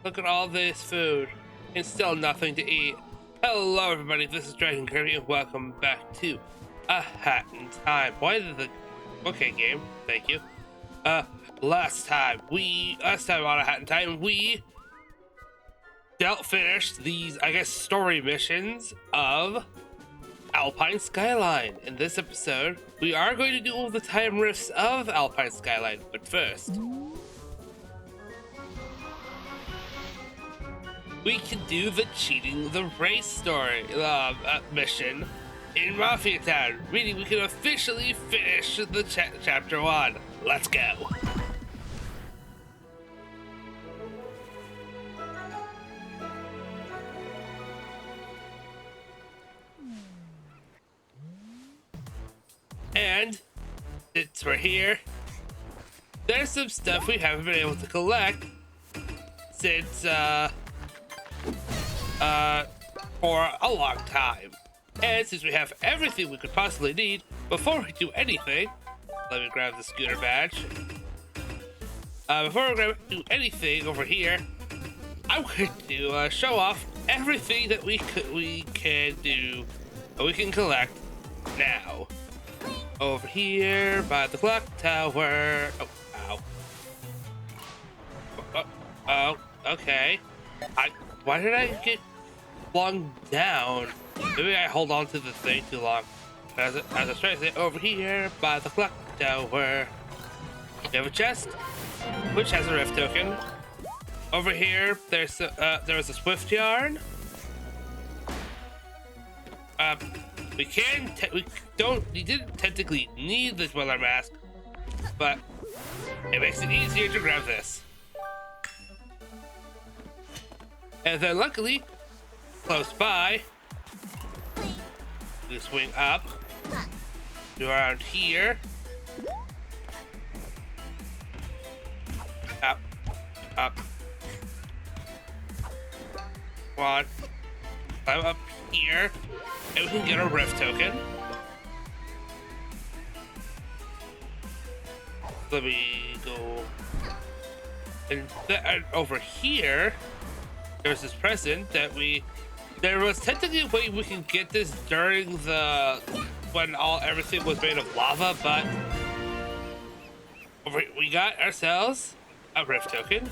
Look at all this food and still nothing to eat. Hello everybody, this is DragonKirby and welcome back to A Hat in Time. Why did the... Okay, game, thank you. Last time on A Hat in Time, we finished these, I guess, story missions of Alpine Skyline. In this episode, we are going to do all the time rifts of Alpine Skyline, but first, we can do the cheating the race story mission in Mafia Town, meaning we can officially finish the chapter 1. Let's go. And since we're here, there's some stuff we haven't been able to collect since for a long time. And since we have everything we could possibly need, before we do anything, let me grab the scooter badge. Before we do anything over here, I'm going to show off everything that we can do, that we can collect now. Over here by the clock tower. Oh, okay. Why did I get flung down? Maybe I hold on to the thing too long. As I was trying to say, over here by the clock tower, we have a chest, which has a rift token. Over here, there's a swift yarn. We didn't technically need the dweller mask, but it makes it easier to grab this. And then luckily, close by, we swing up to around here. Up. Come on. Climb up here, and we can get a rift token. Let me go. And over here, there's this present that there was technically a way we can get this during when everything was made of lava, but we got ourselves a rift token.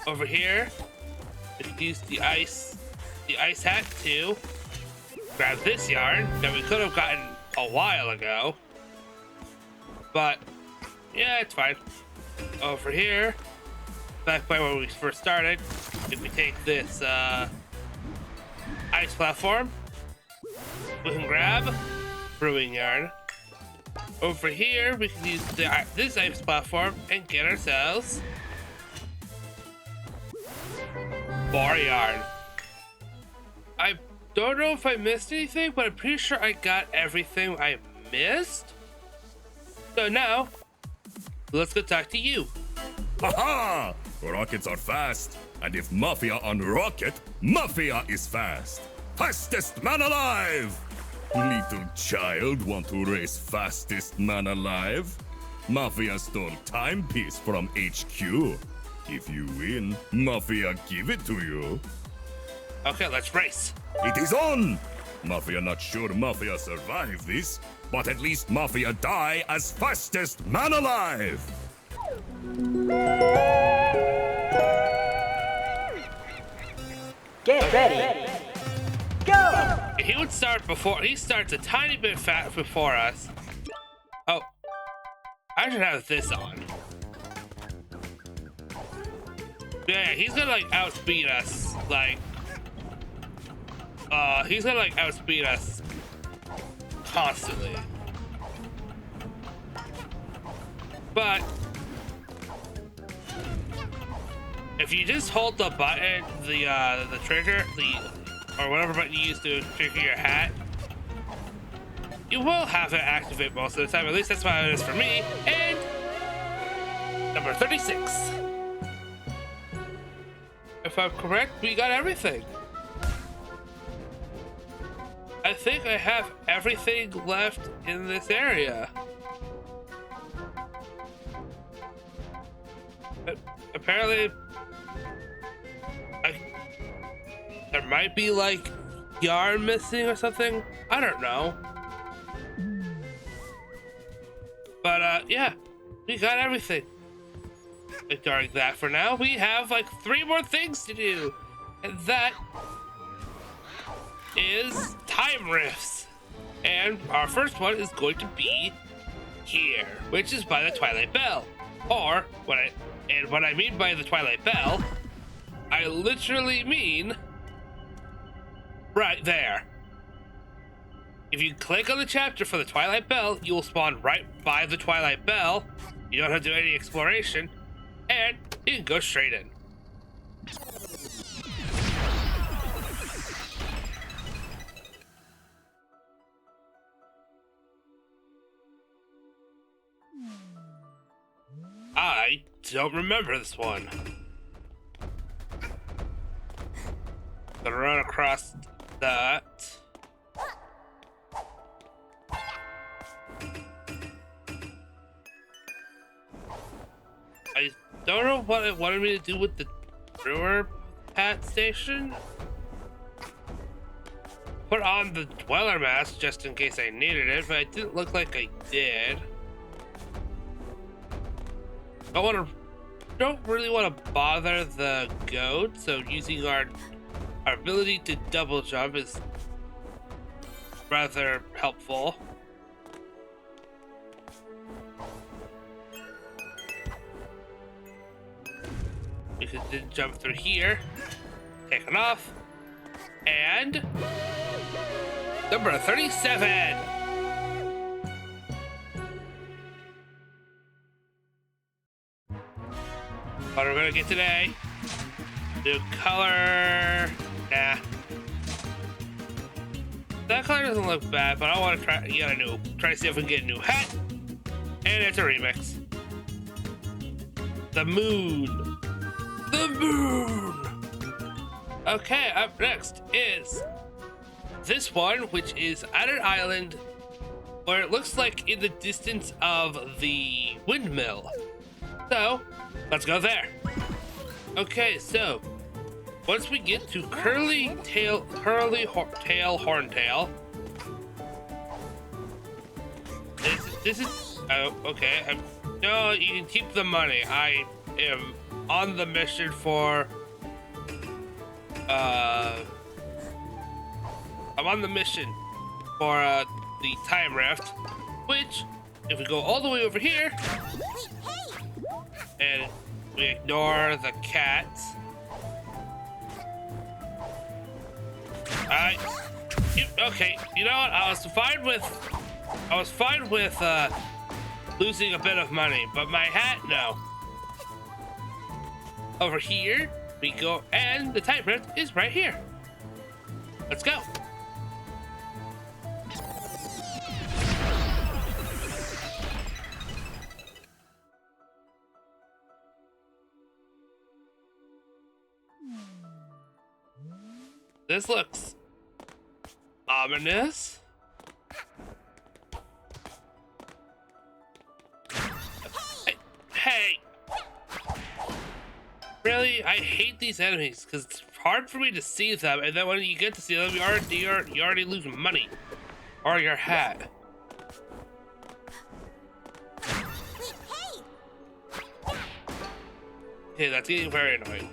Over here, we can use the ice hat to grab this yarn that we could have gotten a while ago, but yeah, it's fine. Over here, back by where we first started, if we take this ice platform, we can grab brewing yarn. Over here, we can use this ice platform and get ourselves more yarn. I don't know if I missed anything, but I'm pretty sure I got everything I missed. So now, let's go talk to you. Haha! Rockets are fast, and if Mafia on rocket, Mafia is fast. Fastest man alive! Little child want to race fastest man alive? Mafia stole timepiece from HQ. If you win, Mafia give it to you. Okay, let's race. It is on! Mafia not sure Mafia survive this, but at least Mafia die as fastest man alive! Get ready! Go! He starts a tiny bit fast before us. Oh, I should have this on. Yeah, he's gonna outspeed us. He's gonna outspeed us constantly. But if you just hold the button, the trigger, or whatever button you use to trigger your hat, you will have it activate most of the time. At least that's how it is for me. And number 36. If I'm correct, we got everything. I think I have everything left in this area. But apparently There might be like yarn missing or something. I don't know. But yeah, we got everything. Ignoring that for now, we have like 3 more things to do. And that is time rifts. And our first one is going to be here, which is by the Twilight Bell. Or what I mean by the Twilight Bell, I literally mean right there. If you click on the chapter for the Twilight Bell, you will spawn right by the Twilight Bell. You don't have to do any exploration, and you can go straight in. I don't remember this one. Gonna run across that. I don't know what it wanted me to do with the brewer hat station. Put on the dweller mask just in case I needed it, but it didn't look like I did. Don't really want to bother the goat, so using our ability to double jump is rather helpful. We could then jump through here, taking off, and number 37. What are we gonna get today? New color. Nah. That color doesn't look bad, but I want to try to see if we can get a new hat. And it's a remix. The moon. The moon. Okay, up next is this one, which is at an island where it looks like in the distance of the windmill. So, let's go there. Okay, so once we get to Curly Tail Horntail, this is okay. No, you can keep the money. I am on the mission for I'm on the mission for the time rift, which if we go all the way over here and we ignore the cats. Okay, you know what? I was fine with losing a bit of money, but my hat, no. Over here we go, and the time rift is right here. Let's go. This looks ominous. Hey! Really? I hate these enemies because it's hard for me to see them, and then when you get to see them, you already lose money or your hat. Okay, that's getting very annoying.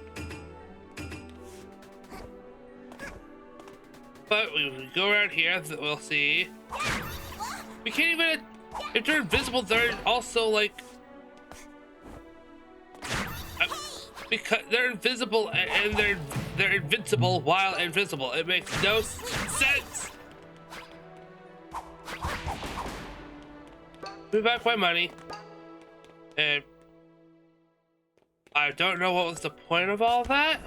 But we go around here, we'll see. We can't even, if they're invisible, they're also like, because they're invisible and they're invincible while invisible. It makes no sense. Give back my money. And I don't know what was the point of all that.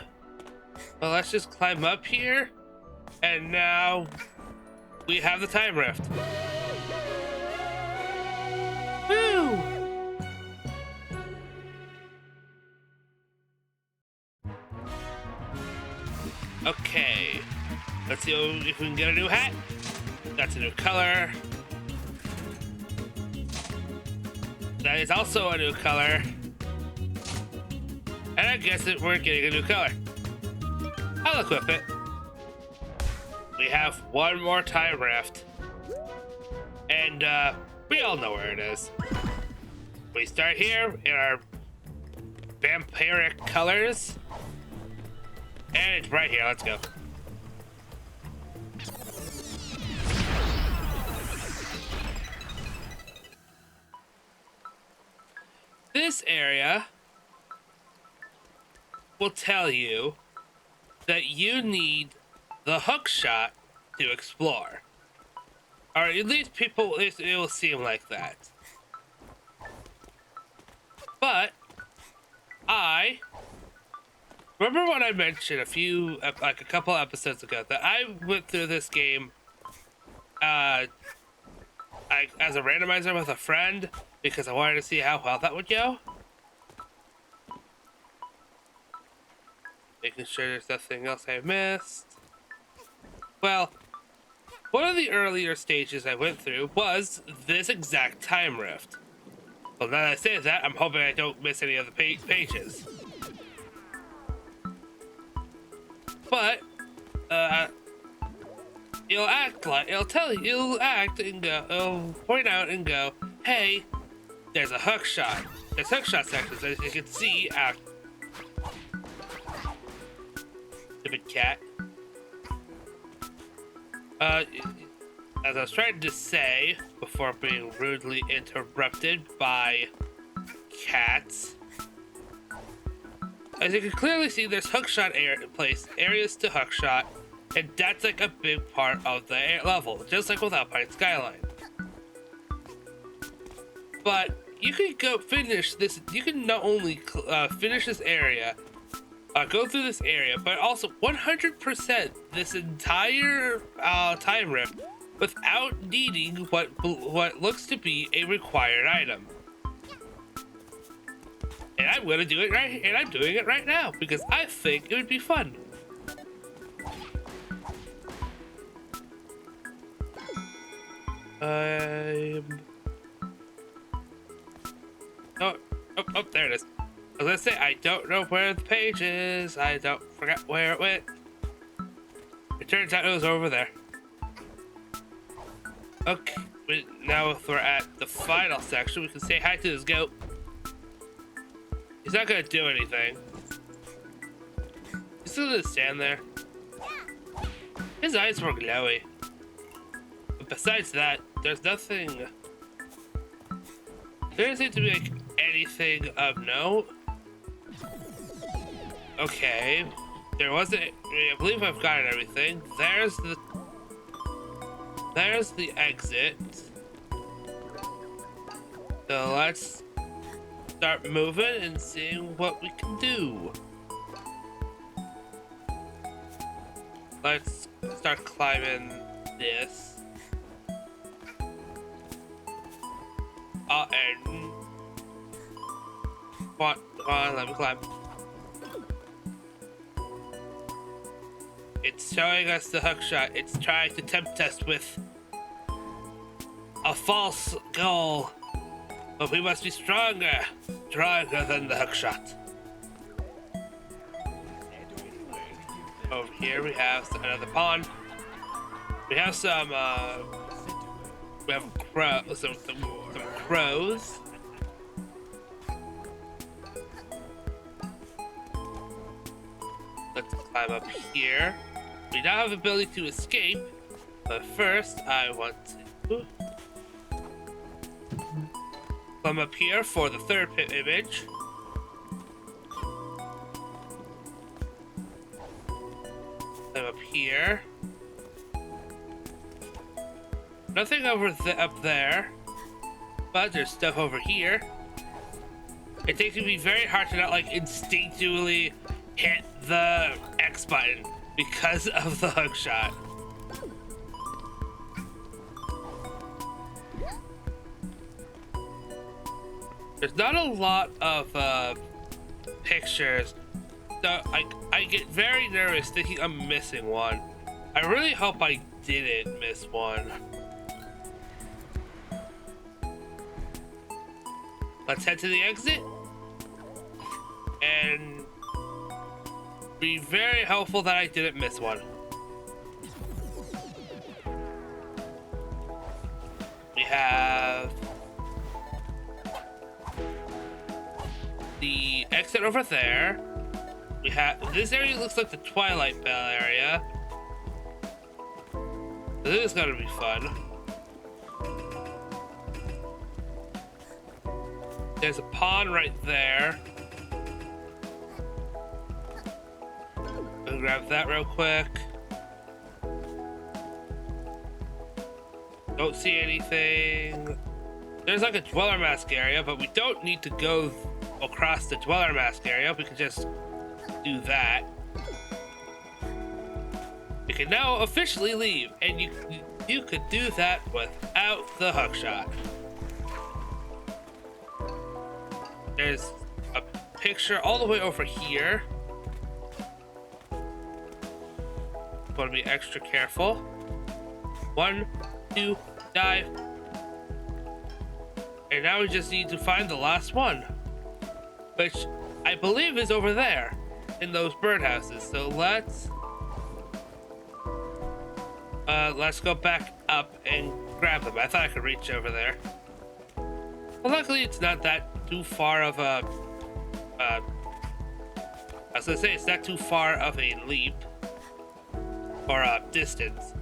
But let's just climb up here. And now we have the time rift. Woo! Okay, let's see if we can get a new hat. That's a new color. That is also a new color. And I guess that we're getting a new color. I'll equip it. we have one more time rift. And we all know where it is. We start here in our vampiric colors. And it's right here, let's go. This area will tell you that you need the hook shot to explore. Or at least people, it will seem like that. But I remember what I mentioned a couple episodes ago, that I went through this game as a randomizer with a friend because I wanted to see how well that would go. Making sure there's nothing else I missed. Well, one of the earlier stages I went through was this exact time rift. Well, now that I say that, I'm hoping I don't miss any of the pages. But, it'll act and go, it'll point out and go, hey, there's a hook shot. There's hook shot sections, as you can see. Stupid cat. As I was trying to say before being rudely interrupted by cats, as you can clearly see, there's hookshot areas to hookshot, and that's like a big part of the level, just like with Alpine Skyline. But you can go finish this. You can not only finish this area, go through this area, but also 100% this entire time rift without needing what looks to be a required item. And I'm gonna do it right, and I'm doing it right now because I think it would be fun. Oh, there it is. I was gonna say, I don't know where the page is. I forgot where it went. It turns out it was over there. Okay, now if we're at the final section, we can say hi to this goat. He's not gonna do anything. He's still gonna stand there. His eyes were glowy. But besides that, there's nothing. There doesn't seem to be like anything of note. Okay, there wasn't. I believe I've gotten everything. There's the exit. So let's start moving and seeing what we can do. Let's start climbing this. And come on, let me climb. It's showing us the hook shot. It's trying to tempt us with a false goal. But we must be stronger than the hook shot. Over here we have another pond. We have some, we have some crows. Let's climb up here. We now have the ability to escape, but first I want to climb up here for the third image. Climb up here. Nothing up there, but there's stuff over here. It takes me very hard to not like instinctually hit the X button because of the hook shot. There's not a lot of pictures, so I get very nervous thinking I'm missing one. I really hope I didn't miss one. Let's head to the exit and be very hopeful that I didn't miss one. have the exit over there. We have this area looks like the Twilight Bell area. This is gonna be fun. There's a pond right there. I'll grab that real quick. Don't see anything. There's like a Dweller Mask area, but we don't need to go across the Dweller Mask area. We can just do that. You can now officially leave, and you could do that without the hookshot. There's a picture all the way over here. Want to be extra careful. 1, 2, dive. And now we just need to find the last one, which I believe is over there in those birdhouses. So let's go back up and grab them. I thought I could reach over there. Well, luckily it's not that too far of a I was gonna say it's not too far of a leap or a distance.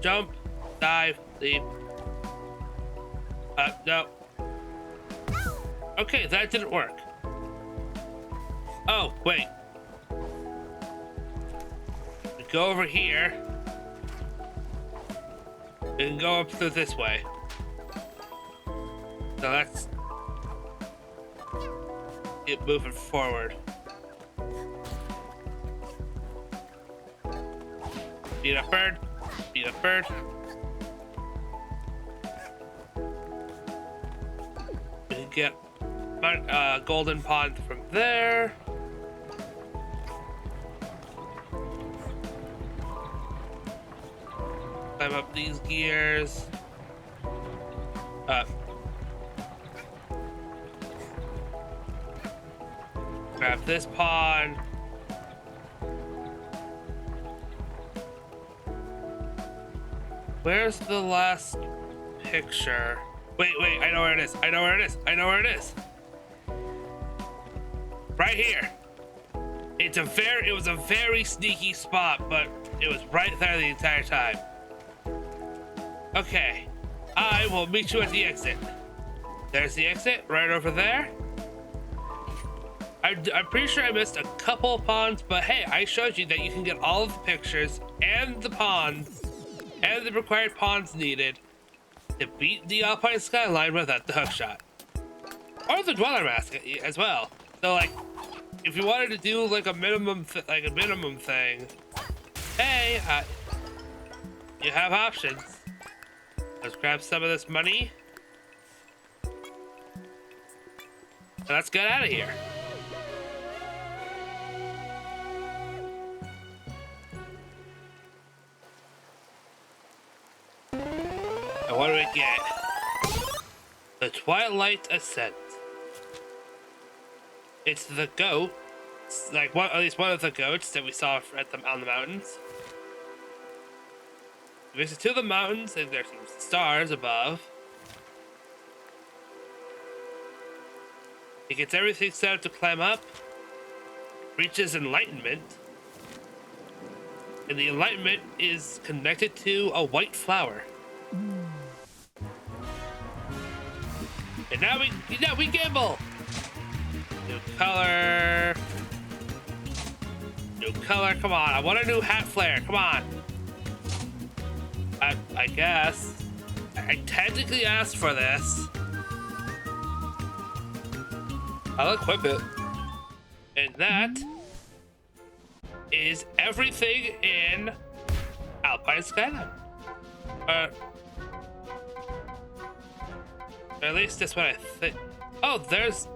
Jump, dive, leap. No. Okay, that didn't work. Oh, wait. We go over here. And go up through this way. So let's get moving forward. Beat a bird. Beat a bird. We can get golden pond from there. Climb up these gears. Grab this pond. Where's the last picture? Wait, I know where it is. I know where it is. I know where it is. Right here. It was a very sneaky spot, but it was right there the entire time. Okay, I will meet you at the exit. There's the exit right over there. I'm pretty sure I missed a couple ponds, but hey, I showed you that you can get all of the pictures and the ponds and the required ponds needed to beat the Alpine Skyline without the hookshot. Or the Dweller Mask as well. So like, if you wanted to do like a minimum thing, hey, you have options. Let's grab some of this money. And let's get out of here. And what do we get? The Twilight Ascent. It's the goat. It's like at least one of the goats that we saw on the mountains. Visit to the mountains, and there's some stars above. He gets everything set up to climb up. Reaches Enlightenment. And the Enlightenment is connected to a white flower. And now we gamble. New color. New color, come on. I want a new hat flare, come on. I guess. I technically asked for this. I'll equip it. And that is everything in Alpine Skyline. Or at least that's what I think. Oh, the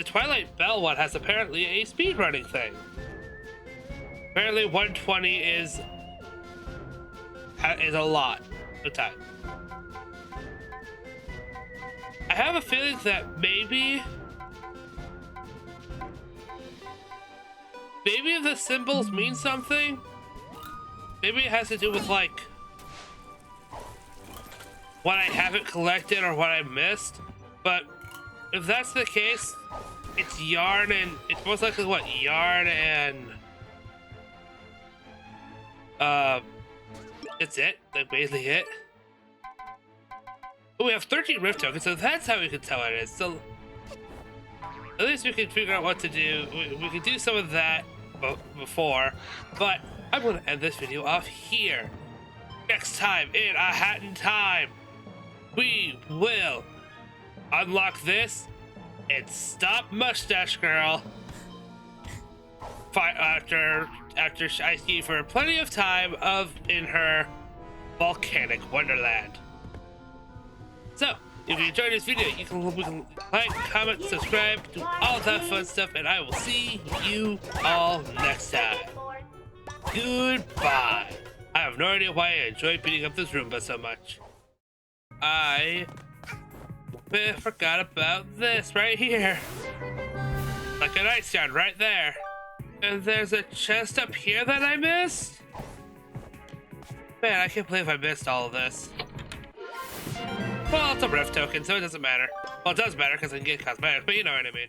Twilight Bell one has apparently a speedrunning thing. Apparently 120 is a lot of time. I have a feeling that maybe maybe the symbols mean something. Maybe it has to do with like what I haven't collected or what I missed. But if that's the case, it's yarn and it's most likely what yarn and that's it. That's basically it. But we have 13 rift tokens, so that's how we can tell what it is. So at least we can figure out what to do. We can do some of that before, but I'm going to end this video off here. Next time in A Hat in Time, we will unlock this and stop Mustache Girl after I gave her plenty of time in her volcanic wonderland. So, if you enjoyed this video, you can like, comment, subscribe, do all that fun stuff, and I will see you all next time. Goodbye. I have no idea why I enjoy beating up this Roomba so much. I forgot about this right here. Like a nightstand right there. And there's a chest up here that I missed? Man, I can't believe I missed all of this. Well, it's a rift token, so it doesn't matter. Well, it does matter because I can get cosmetics, but you know what I mean.